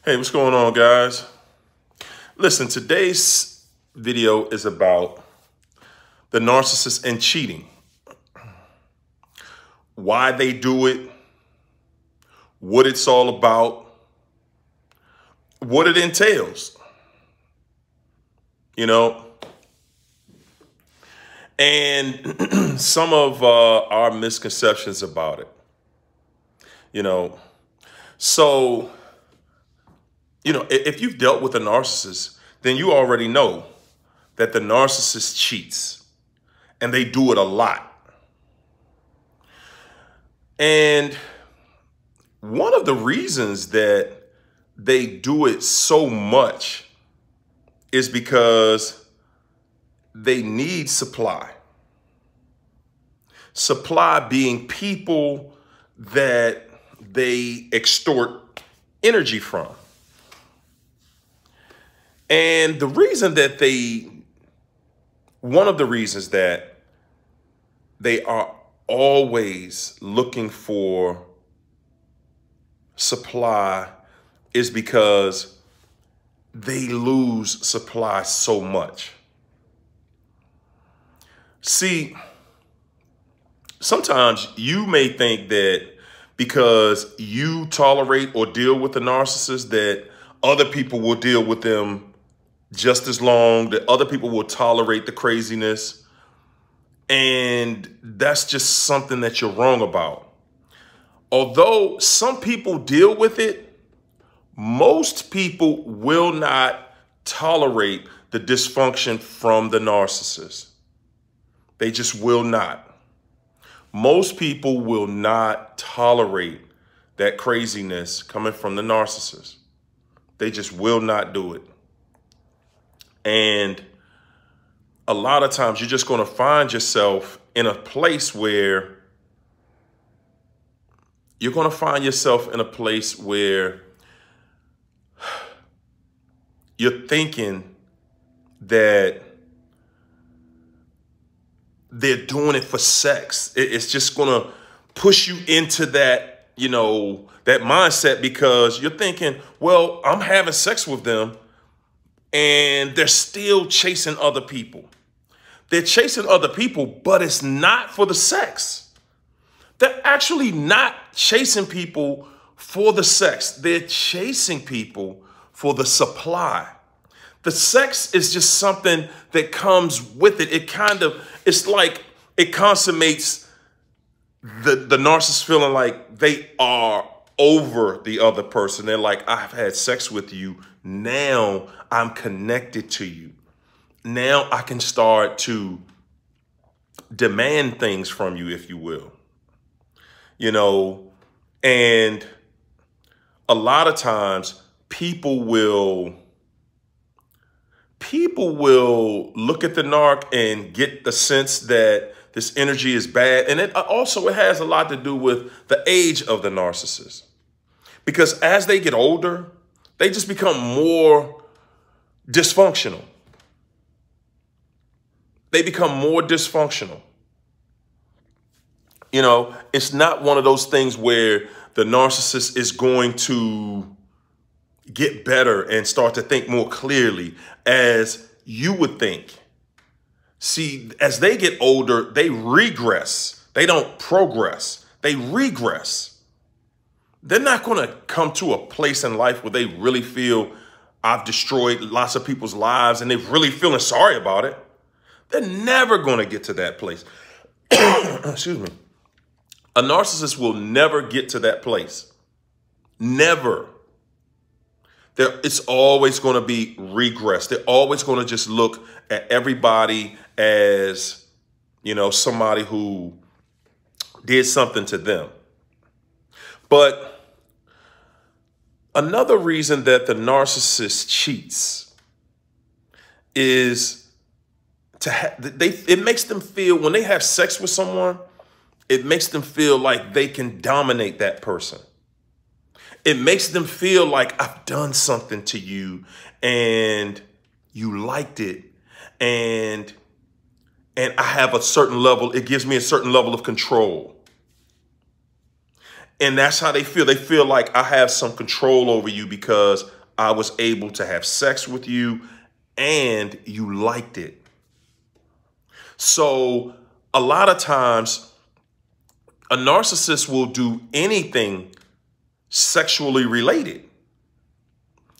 Hey, what's going on, guys? Listen, today's video is about the narcissist and cheating. Why they do it, what it's all about, what it entails, you know, and some of our misconceptions about it, you know. So, if you've dealt with a narcissist, then you already know that the narcissist cheats, and they do it a lot. And one of the reasons that they do it so much is because they need supply. Supply being people that they extort energy from. And one of the reasons that they are always looking for supply is because they lose supply so much. See, sometimes you may think that because you tolerate or deal with a narcissist that other people will deal with them just as long, that other people will tolerate the craziness. And that's just something that you're wrong about. Although some people deal with it, most people will not tolerate the dysfunction from the narcissist. They just will not. Most people will not tolerate that craziness coming from the narcissist. They just will not do it. And a lot of times you're just going to find yourself in a place where you're thinking that they're doing it for sex. It's just going to push you into that, that mindset, because you're thinking, well, I'm having sex with them and they're still chasing other people. They're chasing other people, but it's not for the sex. They're actually not chasing people for the sex. They're chasing people for the supply. The sex is just something that comes with it. It's like it consummates the narcissist feeling like they are over the other person. They're like, I've had sex with you. Now I'm connected to you. Now I can start to demand things from you, if you will. And a lot of times people will look at the narc and get the sense that this energy is bad. And it has a lot to do with the age of the narcissist. Because as they get older, they just become more dysfunctional. They become more dysfunctional. It's not one of those things where the narcissist is going to get better and start to think more clearly as you would think. See, as they get older, they regress. They don't progress. They regress. They're not going to come to a place in life where they really feel I've destroyed lots of people's lives and they're really feeling sorry about it. They're never going to get to that place. Excuse me. A narcissist will never get to that place. Never. It's always going to be regress. They're always going to just look at everybody as, somebody who did something to them. But another reason that the narcissist cheats is it makes them feel, when they have sex with someone, it makes them feel like they can dominate that person. It makes them feel like I've done something to you and you liked it. And I have a certain level, it gives me a certain level of control. And that's how they feel. They feel like I have some control over you because I was able to have sex with you and you liked it. So a lot of times a narcissist will do anything sexually related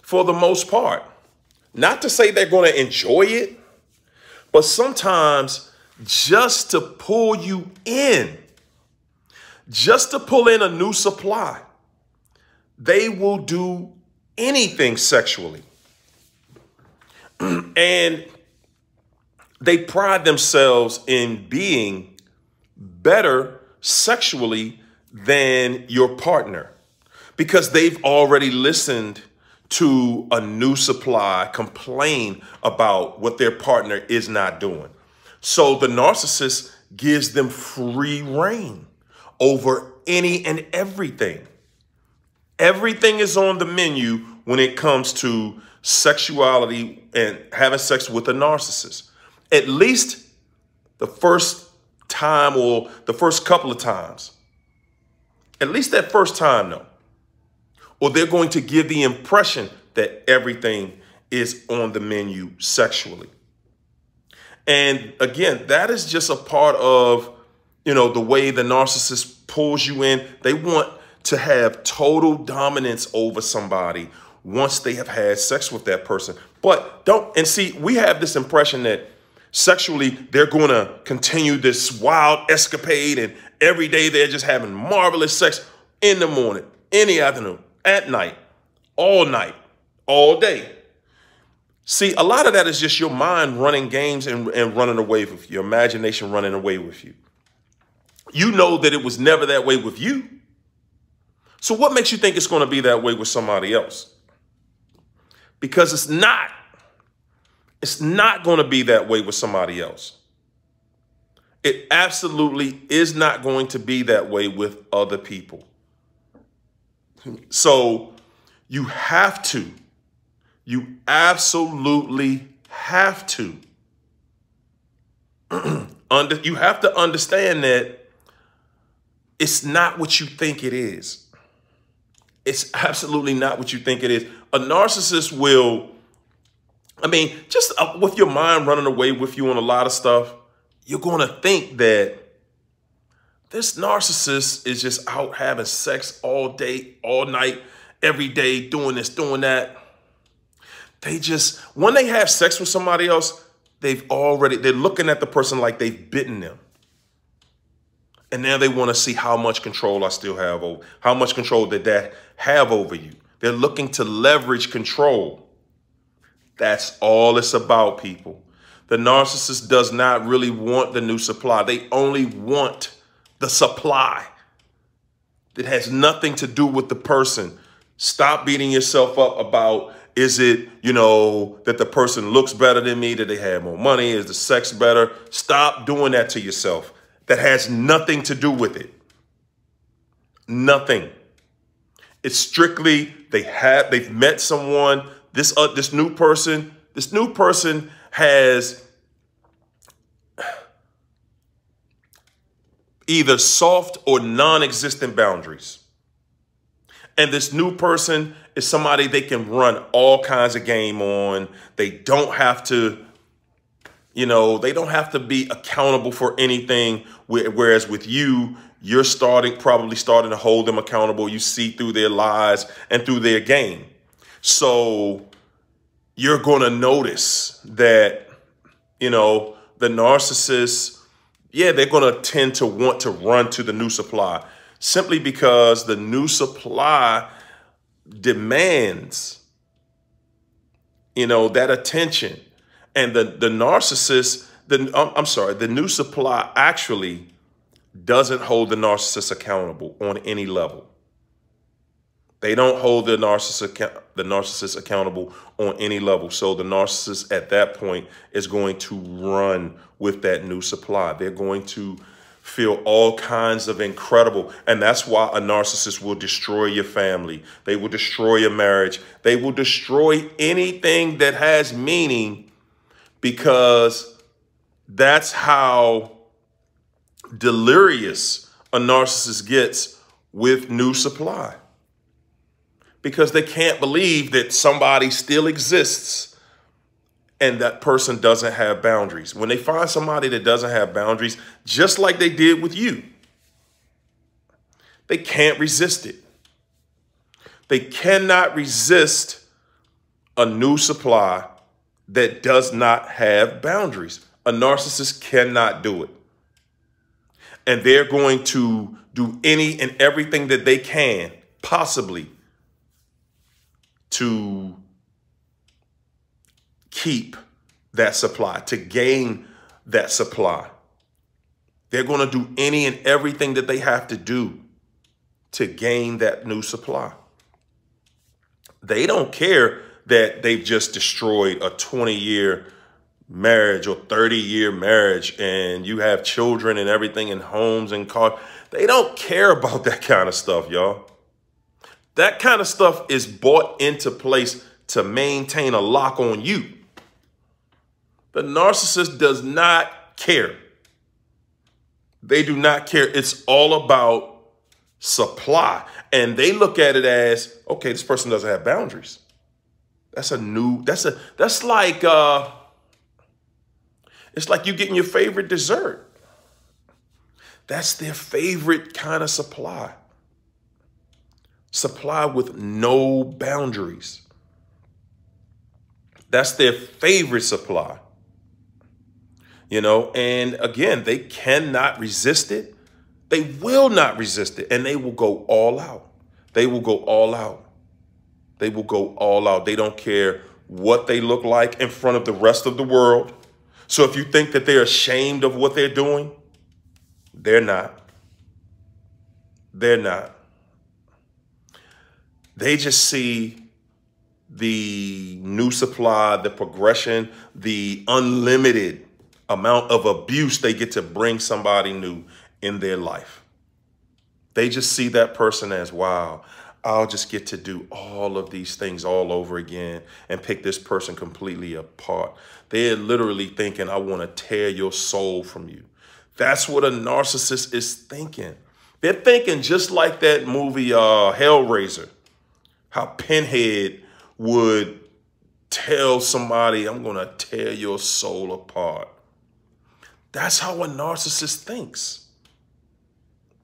for the most part. Not to say they're going to enjoy it, but sometimes just to pull you in, just to pull in a new supply, they will do anything sexually. And they pride themselves in being better sexually than your partner because they've already listened to a new supply complain about what their partner is not doing. So the narcissist gives them free reign over any and everything. Everything is on the menu when it comes to sexuality and having sex with a narcissist. At least the first time or the first couple of times. At least that first time, though. Or they're going to give the impression that everything is on the menu sexually. And again, that is just a part of, the way the narcissist pulls you in. They want to have total dominance over somebody once they have had sex with that person. But we have this impression that sexually they're going to continue this wild escapade and every day they're just having marvelous sex in the morning, in the afternoon, at night, all day. See, a lot of that is just your mind running games and running away with you, your imagination running away with you. You know that it was never that way with you. So what makes you think it's going to be that way with somebody else? Because it's not. It's not going to be that way with somebody else. It absolutely is not going to be that way with other people. So you absolutely have to. You have to understand that it's not what you think it is. It's absolutely not what you think it is. A narcissist will, just with your mind running away with you on a lot of stuff, you're going to think that this narcissist is just out having sex all day, all night, every day, doing this, doing that. When they have sex with somebody else, they're looking at the person like they've bitten them. And now they want to see how much control I still have over, how much control did that have over you. They're looking to leverage control. That's all it's about, people. The narcissist does not really want the new supply. They only want the supply. It has nothing to do with the person. Stop beating yourself up about, is it, that the person looks better than me? That they have more money? Is the sex better? Stop doing that to yourself. That has nothing to do with it. Nothing. It's strictly they've met someone. This new person has either soft or non-existent boundaries. And this new person is somebody they can run all kinds of game on. They don't have to, they don't have to be accountable for anything. Whereas with you, you're probably starting to hold them accountable. You see through their lies and through their game. So you're going to notice that, the narcissists, they're going to tend to want to run to the new supply simply because the new supply demands, that attention. And the narcissist, the new supply actually doesn't hold the narcissist accountable on any level. They don't hold the narcissist accountable on any level. So the narcissist at that point is going to run with that new supply. They're going to feel all kinds of incredible. And that's why a narcissist will destroy your family. They will destroy your marriage. They will destroy anything that has meaning, because that's how delirious a narcissist gets with new supply because they can't believe that somebody still exists and that person doesn't have boundaries. When they find somebody that doesn't have boundaries, just like they did with you, they can't resist it. They cannot resist a new supply that does not have boundaries. A narcissist cannot do it. And they're going to do any and everything that they can possibly to keep that supply, to gain that supply. They're going to do any and everything that they have to do to gain that new supply. They don't care that they've just destroyed a 20-year marriage or 30-year marriage and you have children and everything and homes and cars. They don't care about that kind of stuff, y'all. That kind of stuff is brought into place to maintain a lock on you. The narcissist does not care. They do not care. It's all about supply. And they look at it as, okay, this person doesn't have boundaries. That's like, it's like you getting your favorite dessert. That's their favorite kind of supply. Supply with no boundaries. That's their favorite supply. You know, and again, they cannot resist it. They will not resist it, and they will go all out. They will go all out. They will go all out. They don't care what they look like in front of the rest of the world. So if you think that they're ashamed of what they're doing, they're not. They're not. They just see the new supply, the progression, the unlimited amount of abuse they get to bring somebody new in their life. They just see that person as, wow, I'll just get to do all of these things all over again and pick this person completely apart. They're literally thinking, I want to tear your soul from you. That's what a narcissist is thinking. They're thinking just like that movie Hellraiser, how Pinhead would tell somebody, I'm going to tear your soul apart. That's how a narcissist thinks.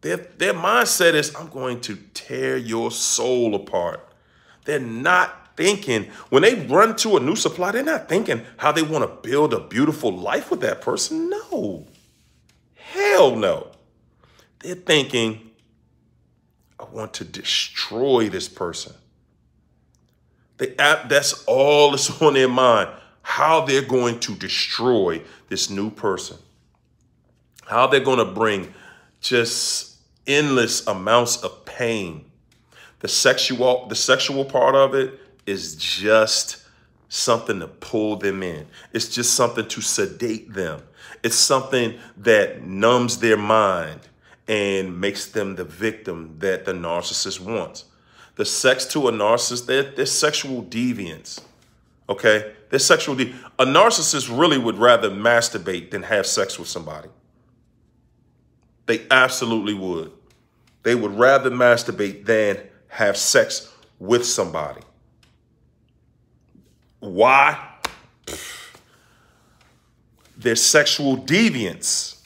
Their mindset is, I'm going to tear your soul apart. They're not thinking, when they run to a new supply, they're not thinking how they want to build a beautiful life with that person. No. Hell no. They're thinking, I want to destroy this person. That's all that's on their mind, how they're going to destroy this new person. How they're going to bring just endless amounts of pain. The sexual part of it is just something to pull them in. It's just something to sedate them. It's something that numbs their mind and makes them the victim that the narcissist wants. The sex to a narcissist, they're sexual deviants. Okay? They're sexual deviants. A narcissist really would rather masturbate than have sex with somebody. They absolutely would. They would rather masturbate than have sex with somebody. Why? They're sexual deviants.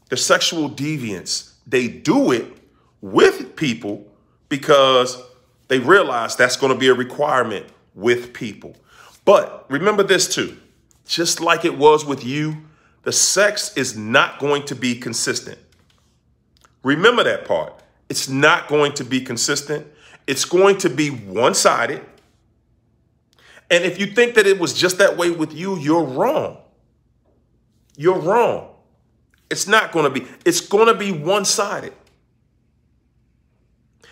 They're sexual deviants. They do it with people because they realize that's going to be a requirement with people. But remember this too. Just like it was with you, the sex is not going to be consistent. Remember that part. It's not going to be consistent. It's going to be one-sided. And if you think that it was just that way with you, you're wrong. You're wrong. It's not going to be. It's going to be one-sided.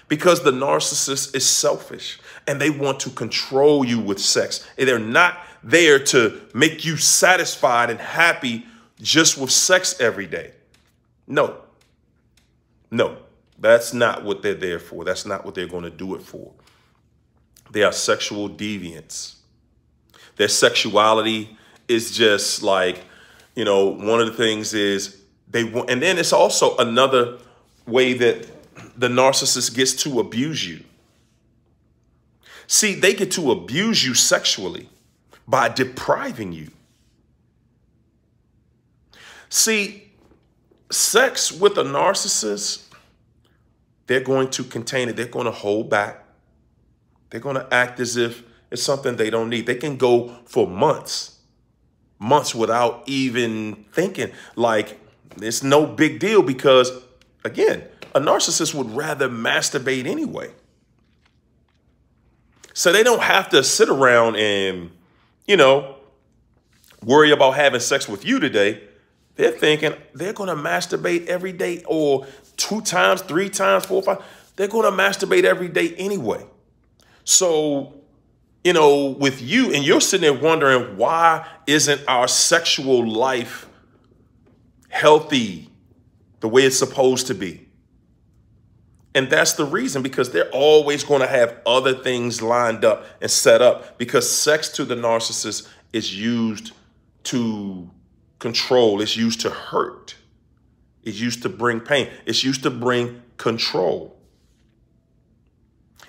Because the narcissist is selfish and they want to control you with sex. And they're not there to make you satisfied and happy just with sex every day. No. No, that's not what they're there for. That's not what they're going to do it for. They are sexual deviants. Their sexuality is just like, you know, one of the things is they want, and then it's also another way that the narcissist gets to abuse you. See, they get to abuse you sexually by depriving you. See, sex with a narcissist, they're going to contain it. They're going to hold back. They're going to act as if it's something they don't need. They can go for months without even thinking like it's no big deal because, again, a narcissist would rather masturbate anyway. So they don't have to sit around and, worry about having sex with you today. They're thinking they're going to masturbate every day or 2 times, 3 times, 4, 5. They're going to masturbate every day anyway. So, with you, and you're sitting there wondering, why isn't our sexual life healthy the way it's supposed to be? And that's the reason, because they're always going to have other things lined up and set up, because sex to the narcissist is used to control. It's used to hurt. It's used to bring pain. It's used to bring control.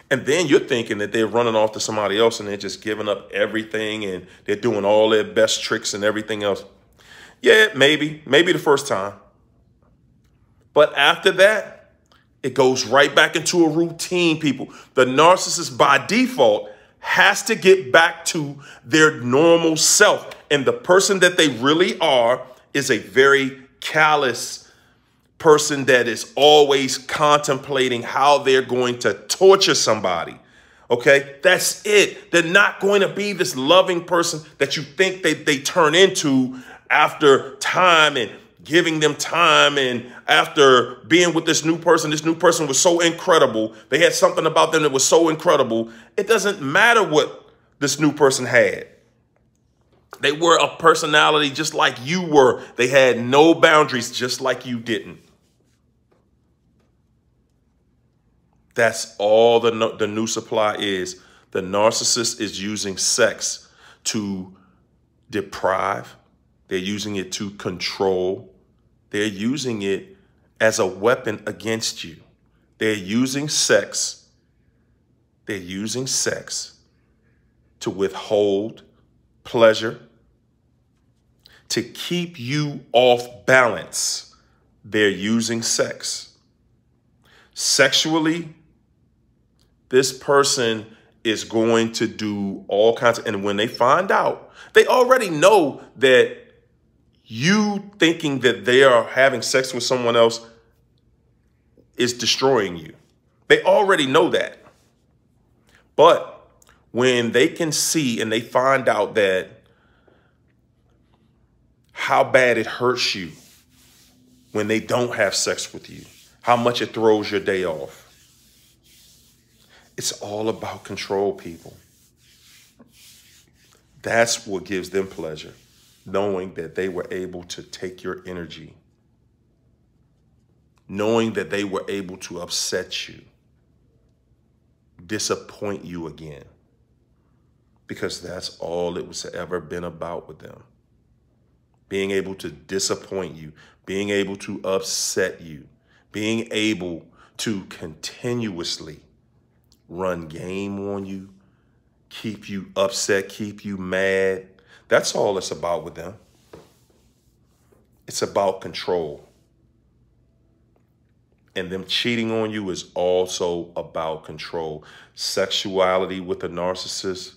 And then you're thinking that they're running off to somebody else and they're just giving up everything and they're doing all their best tricks and everything else. Yeah, maybe the first time. But after that, it goes right back into a routine, people. The narcissist by default has to get back to their normal self. And the person that they really are is a very callous person that is always contemplating how they're going to torture somebody. Okay, that's it. They're not going to be this loving person that you think they turn into after time and giving them time, and after being with this new person was so incredible. They had something about them that was so incredible. It doesn't matter what this new person had. They were a personality just like you were. They had no boundaries, just like you didn't. That's all the new supply is. The narcissist is using sex to deprive. They're using it to control. They're using it as a weapon against you. They're using sex. They're using sex to withhold pleasure, to keep you off balance. They're using sex. Sexually, this person is going to do all kinds of, and when they find out, they already know that you thinking that they are having sex with someone else is destroying you. They already know that. But when they can see and they find out that how bad it hurts you when they don't have sex with you, how much it throws your day off. It's all about control, people. That's what gives them pleasure, knowing that they were able to take your energy, knowing that they were able to upset you, disappoint you again, because that's all it was ever been about with them. Being able to disappoint you, being able to upset you, being able to continuously run game on you, keep you upset, keep you mad. That's all it's about with them. It's about control. And them cheating on you is also about control. Sexuality with a narcissist,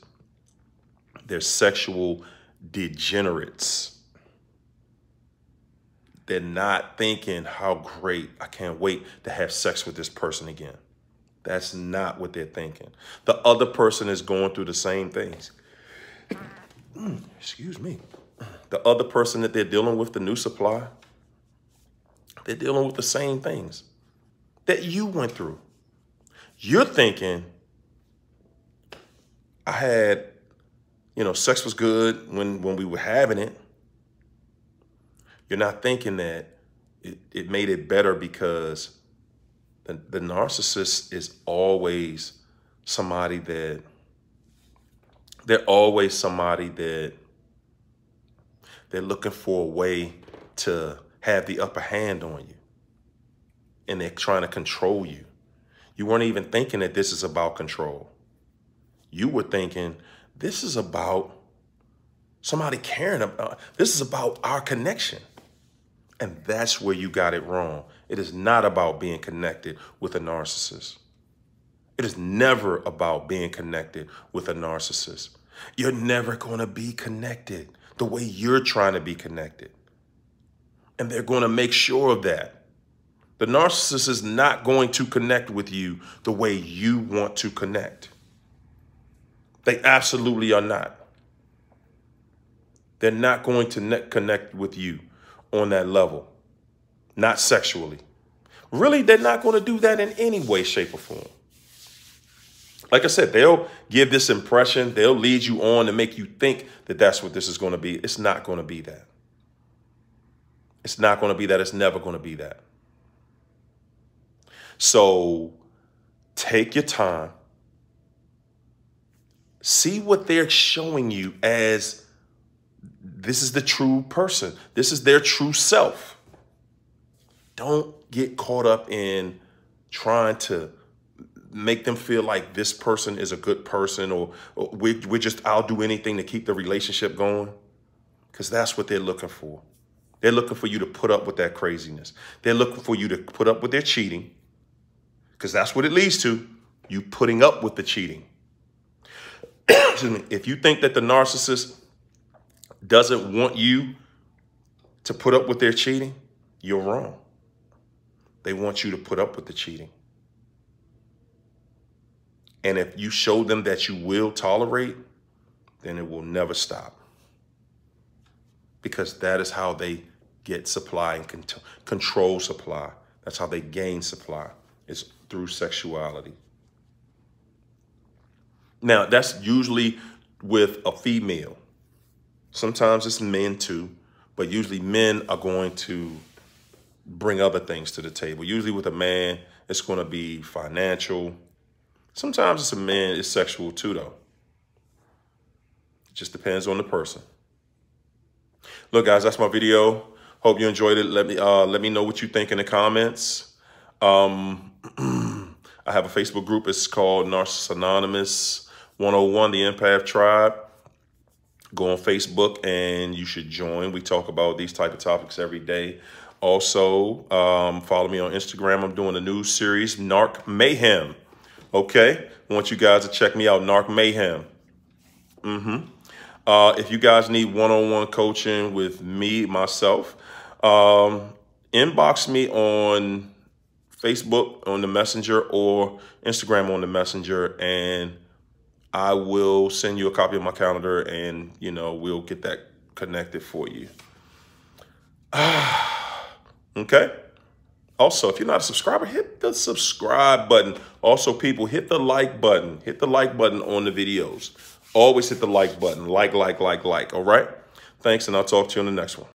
they're sexual degenerates. They're not thinking, how great, I can't wait to have sex with this person again. That's not what they're thinking. The other person is going through the same things. Excuse me. The other person that they're dealing with, the new supply, they're dealing with the same things that you went through. You're thinking, I had, sex was good when we were having it. You're not thinking that it made it better, because the narcissist is always somebody that, they're looking for a way to have the upper hand on you. And they're trying to control you. You weren't even thinking that this is about control. You were thinking this is about somebody caring about, this is about our connection. And that's where you got it wrong. It is not about being connected with a narcissist. It is never about being connected with a narcissist. You're never going to be connected the way you're trying to be connected. And they're going to make sure of that. The narcissist is not going to connect with you the way you want to connect. They absolutely are not. They're not going to connect with you on that level, not sexually. Really, they're not going to do that in any way, shape, or form. Like I said, they'll give this impression. They'll lead you on to make you think that that's what this is going to be. It's not going to be that. It's not going to be that. It's never going to be that. So take your time. See what they're showing you as this is the true person. This is their true self. Don't get caught up in trying to make them feel like this person is a good person, or I'll do anything to keep the relationship going. Because that's what they're looking for. They're looking for you to put up with that craziness. They're looking for you to put up with their cheating. Because that's what it leads to, you putting up with the cheating. Excuse me. If you think that the narcissist doesn't want you to put up with their cheating, you're wrong. They want you to put up with the cheating. And if you show them that you will tolerate, then it will never stop. Because that is how they get supply and control supply. That's how they gain supply. It's through sexuality. Now, that's usually with a female. Sometimes it's men too, but usually men are going to bring other things to the table. Usually with a man, it's going to be financial. Sometimes it's a man, it's sexual too, though. It just depends on the person. Look, guys, that's my video. Hope you enjoyed it. Let me know what you think in the comments. I have a Facebook group. It's called Narcissist Anonymous 101, the Empath Tribe. Go on Facebook and you should join. We talk about these type of topics every day. Also, follow me on Instagram. I'm doing a new series, Narc Mayhem. Okay, I want you guys to check me out, Narc Mayhem. If you guys need one-on-one coaching with me, myself, inbox me on Facebook on the Messenger or Instagram on the Messenger, and I will send you a copy of my calendar, and, you know, we'll get that connected for you. Okay. Also, if you're not a subscriber, hit the subscribe button. Also, people, hit the like button. Hit the like button on the videos. Always hit the like button. Like. All right? Thanks, and I'll talk to you on the next one.